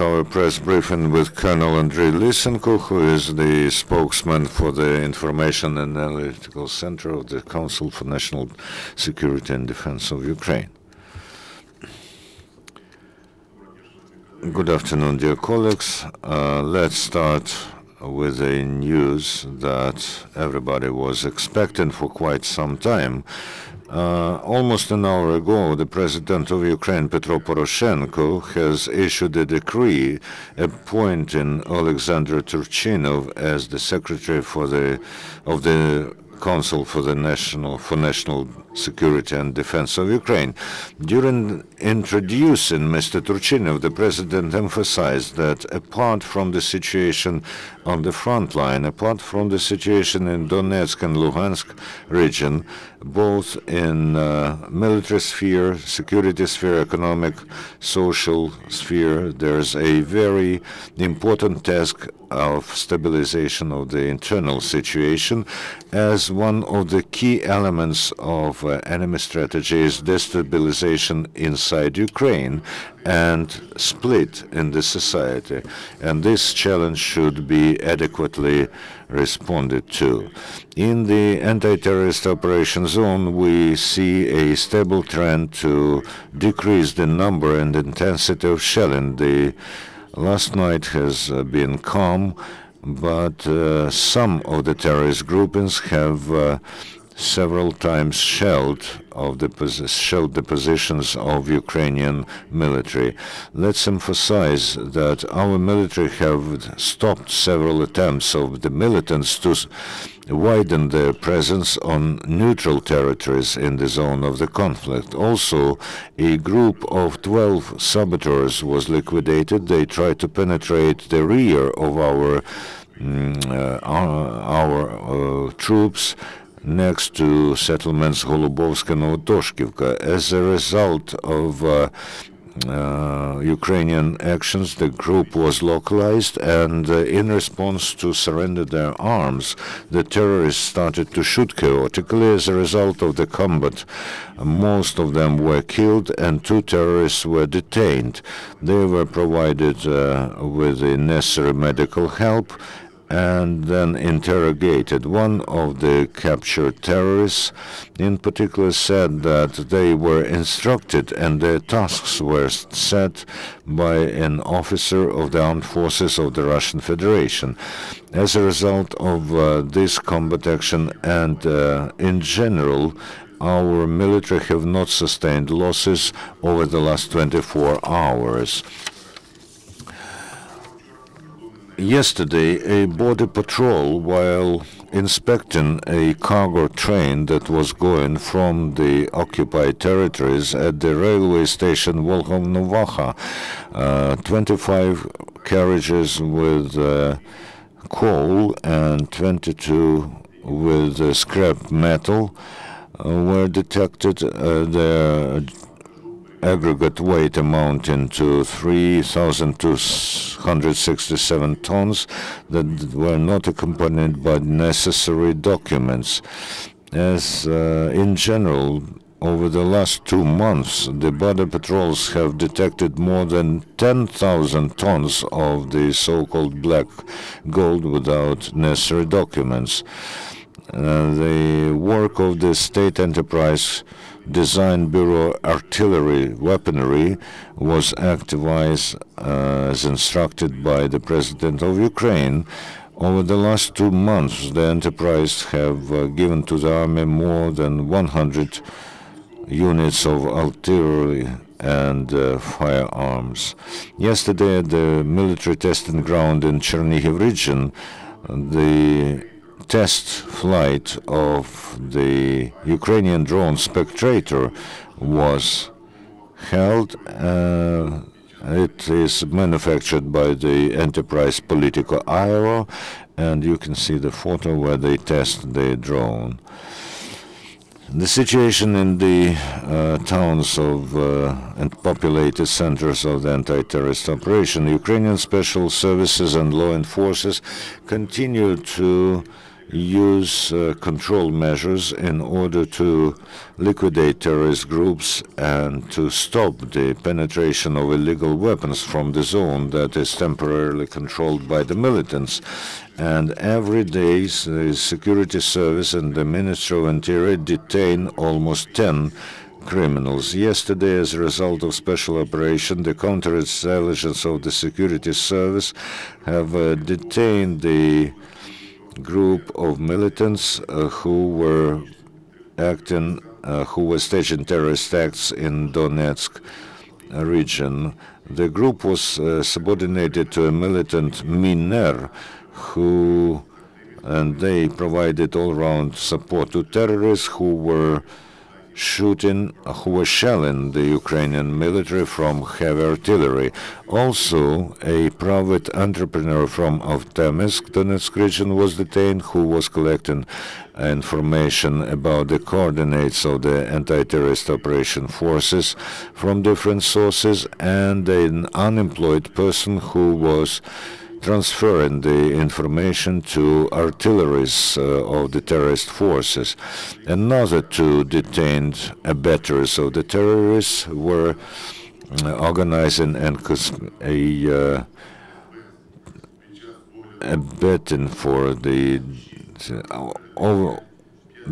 Our press briefing with Colonel Andriy Lysenko, who is the spokesman for the Information and Analytical Center of the Council for National Security and Defense of Ukraine. Good afternoon, dear colleagues. Let's start with a news that everybody was expecting for quite some time. Almost an hour ago, the President of Ukraine, Petro Poroshenko, has issued a decree appointing Alexander Turchinov as the Secretary of the Council for National Security and Defense of Ukraine. During introducing Mr. Turchinov, the President emphasized that apart from the situation on the front line, apart from the situation in Donetsk and Luhansk region, both in military sphere, security sphere, economic, social sphere, there's a very important task of stabilization of the internal situation, as one of the key elements of enemy strategy is destabilization inside Ukraine and split in the society. And this challenge should be adequately responded to. In the anti-terrorist operation zone, we see a stable trend to decrease the number and intensity of shelling. The last night has been calm, but some of the terrorist groupings have several times shelled the positions of Ukrainian military. Let's emphasize that our military have stopped several attempts of the militants to widen their presence on neutral territories in the zone of the conflict. Also, a group of 12 saboteurs was liquidated. They tried to penetrate the rear of our troops next to settlements Golubovska and Otoshkivka. As a result of Ukrainian actions, the group was localized, and in response to surrender their arms, the terrorists started to shoot chaotically. As a result of the combat, most of them were killed and 2 terrorists were detained. They were provided with the necessary medical help and then interrogated. One of the captured terrorists in particular said that they were instructed and their tasks were set by an officer of the armed forces of the Russian Federation. As a result of this combat action and in general, our military have not sustained losses over the last 24 hours. Yesterday, a border patrol, while inspecting a cargo train that was going from the occupied territories at the railway station Volkhov-Novaha, 25 carriages with coal and 22 with scrap metal were detected. Their aggregate weight amounting to 3,267 tons that were not accompanied by necessary documents. As in general, over the last 2 months, the border patrols have detected more than 10,000 tons of the so-called black gold without necessary documents. The work of the state enterprise Design Bureau Artillery Weaponry was activized as instructed by the President of Ukraine. Over the last 2 months, the enterprise have given to the army more than 100 units of artillery and firearms. Yesterday at the military testing ground in Chernihiv region, the test flight of the Ukrainian drone Spectrator was held. It is manufactured by the enterprise Politico Aero, and you can see the photo where they test the drone. The situation in the towns of and populated centers of the anti-terrorist operation, Ukrainian special services and law enforcers continue to use control measures in order to liquidate terrorist groups and to stop the penetration of illegal weapons from the zone that is temporarily controlled by the militants. And every day, the security service and the Ministry of Interior detain almost 10 criminals. Yesterday, as a result of special operation, the counterintelligence of the security service have detained the group of militants who were staging terrorist acts in Donetsk region. The group was subordinated to a militant Miner and they provided all-round support to terrorists who were shelling the Ukrainian military from heavy artillery. Also, a private entrepreneur from Avtomsk, Donetsk region, was detained who was collecting information about the coordinates of the anti-terrorist operation forces from different sources, and an unemployed person who was transferring the information to artilleries of the terrorist forces. Another two detained abettors of the terrorists were organizing abetting for the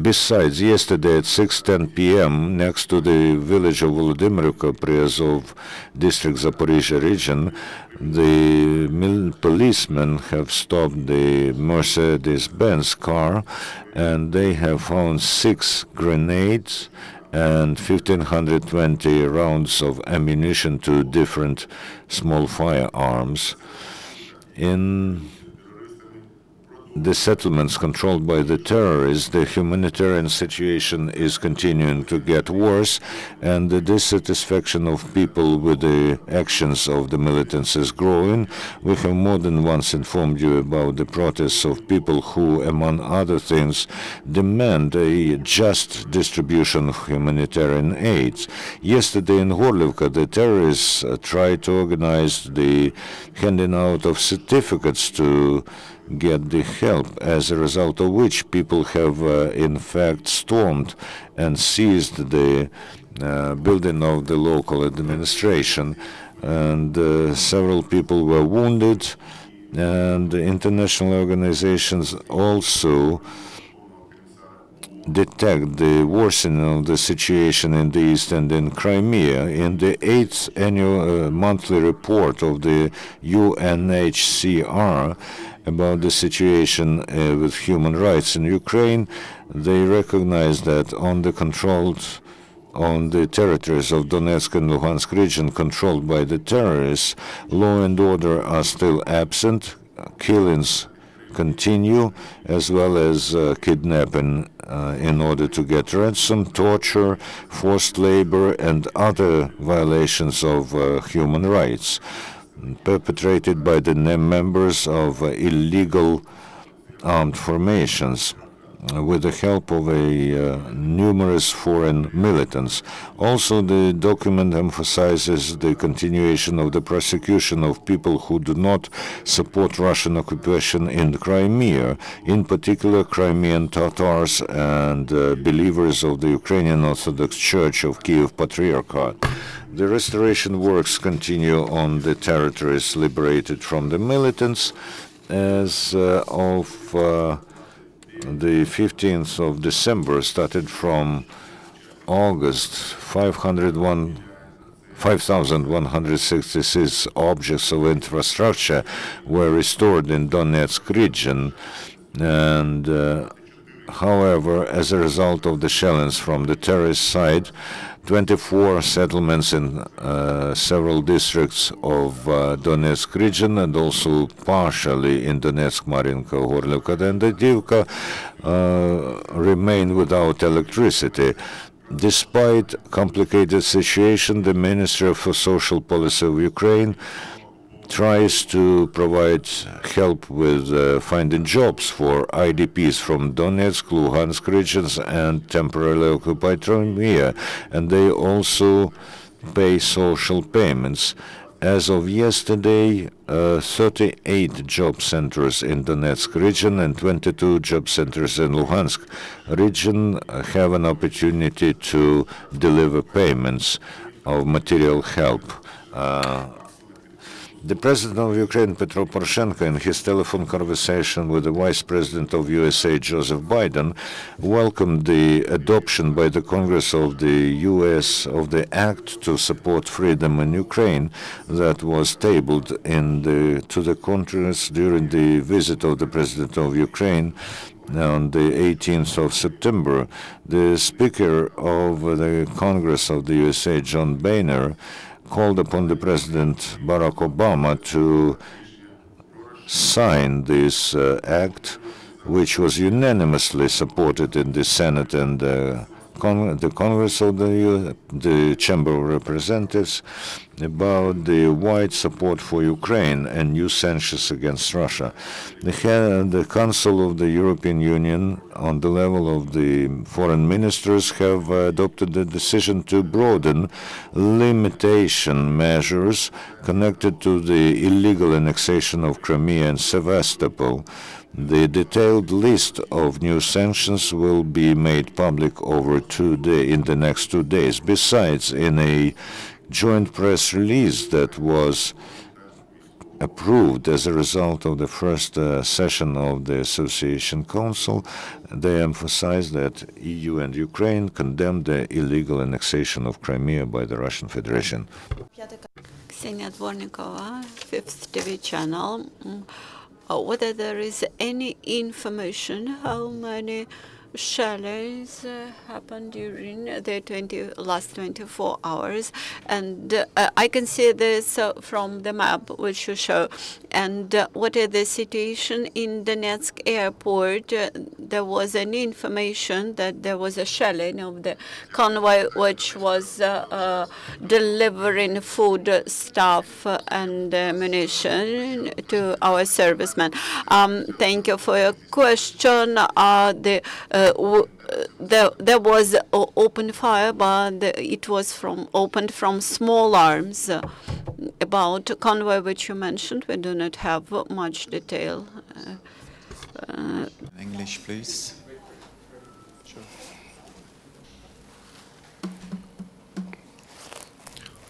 Besides, yesterday at 6:10 p.m., next to the village of Volodymyrka, Priazov district, Zaporizhia region, the policemen have stopped the Mercedes-Benz car, and they have found 6 grenades and 1,520 rounds of ammunition to different small firearms. In the settlements controlled by the terrorists, the humanitarian situation is continuing to get worse, and the dissatisfaction of people with the actions of the militants is growing. We have more than once informed you about the protests of people who, among other things, demand a just distribution of humanitarian aid. Yesterday in Horlivka, the terrorists tried to organize the handing out of certificates to get the help, as a result of which people have in fact stormed and seized the building of the local administration, and several people were wounded, and international organizations also detect the worsening of the situation in the east and in Crimea. In the 8th annual monthly report of the UNHCR about the situation with human rights in Ukraine, they recognize that on the territories of Donetsk and Luhansk region controlled by the terrorists, law and order are still absent, killings continue, as well as kidnapping in order to get ransom, torture, forced labor, and other violations of human rights perpetrated by the members of illegal armed formations with the help of numerous foreign militants. Also, the document emphasizes the continuation of the prosecution of people who do not support Russian occupation in Crimea, in particular Crimean Tatars and believers of the Ukrainian Orthodox Church of Kiev Patriarchate. The restoration works continue on the territories liberated from the militants. As of the 15th of December, started from August, 5,166 objects of infrastructure were restored in Donetsk region, and however, as a result of the shelling from the terrorist side, 24 settlements in several districts of Donetsk region, and also partially in Donetsk, Marinka, Horlivka, and Avdiivka remain without electricity. Despite complicated situation, the Ministry for Social Policy of Ukraine tries to provide help with finding jobs for IDPs from Donetsk, Luhansk regions, and temporarily occupied Crimea, and they also pay social payments. As of yesterday, 38 job centers in Donetsk region and 22 job centers in Luhansk region have an opportunity to deliver payments of material help. The President of Ukraine, Petro Poroshenko, in his telephone conversation with the Vice President of USA, Joseph Biden, welcomed the adoption by the Congress of the US of the Act to Support Freedom in Ukraine that was tabled to the Congress during the visit of the President of Ukraine on the 18th of September. The Speaker of the Congress of the USA, John Boehner, called upon the President Barack Obama to sign this act, which was unanimously supported in the Senate and the Congress of the Chamber of Representatives, about the wide support for Ukraine and new sanctions against Russia. The Council of the European Union, on the level of the foreign ministers, have adopted the decision to broaden limitation measures connected to the illegal annexation of Crimea and Sevastopol. The detailed list of new sanctions will be made public in the next 2 days. Besides, in a joint press release that was approved as a result of the first session of the Association Council, they emphasized that EU and Ukraine condemned the illegal annexation of Crimea by the Russian Federation. Ksenia Dvornikova, Fifth TV channel. Whether there is any information how many challenges happened during the last 24 hours, and I can see this from the map which you show. And what is the situation in Donetsk airport? There was an information that there was a shelling of the convoy which was delivering food, stuff, and ammunition to our servicemen. Thank you for your question. There was open fire, but it was opened from small arms. About convoy which you mentioned, we do not have much detail. English, please. Sure.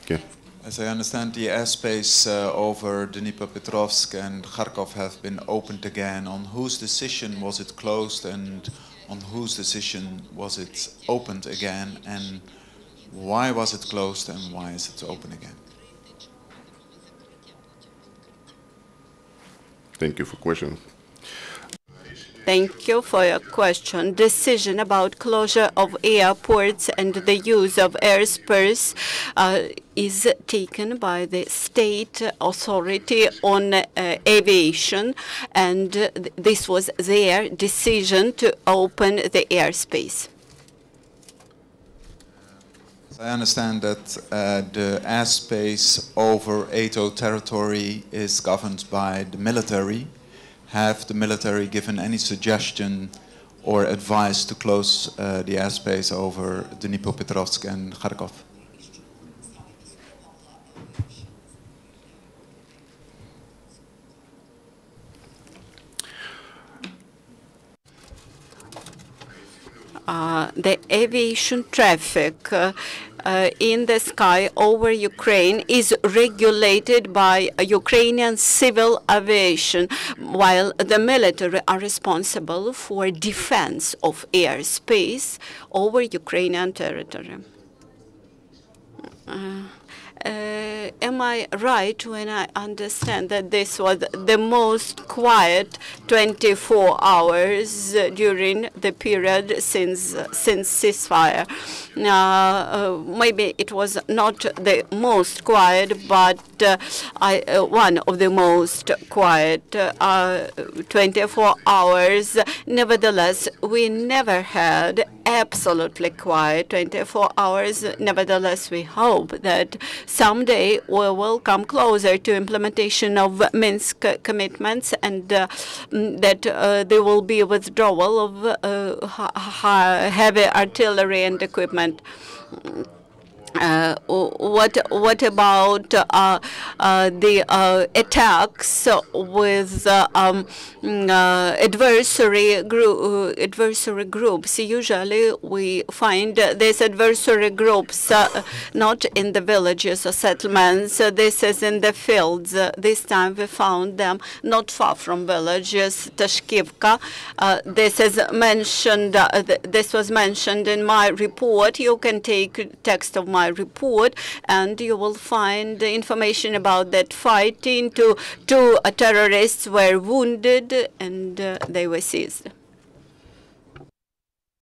Okay. As I understand, the airspace over Dnipropetrovsk and Kharkov have been opened again. On whose decision was it closed, and on whose decision was it opened again, and why was it closed and why is it open again? Thank you for question. Thank you for your question. Decision about closure of airports and the use of airspace is taken by the state authority on aviation, and this was their decision to open the airspace. I understand that the airspace over ATO territory is governed by the military. Have the military given any suggestion or advice to close the airspace over Dnipropetrovsk and Kharkov? The aviation traffic in the sky over Ukraine is regulated by Ukrainian civil aviation, while the military are responsible for defense of airspace over Ukrainian territory. Am I right when I understand that this was the most quiet 24 hours during the period since ceasefire? Maybe it was not the most quiet, but one of the most quiet 24 hours. Nevertheless, we never had absolutely quiet 24 hours. Nevertheless, we hope that someday we will come closer to implementation of Minsk commitments, and that there will be a withdrawal of heavy artillery and equipment. what about the attacks with adversary groups? Usually, we find these adversary groups not in the villages or settlements. This is in the fields. This time, we found them not far from villages. Tashkivka. This is mentioned. This was mentioned in my report. You can take text of my report, and you will find information about that fighting. Two terrorists were wounded, and they were seized.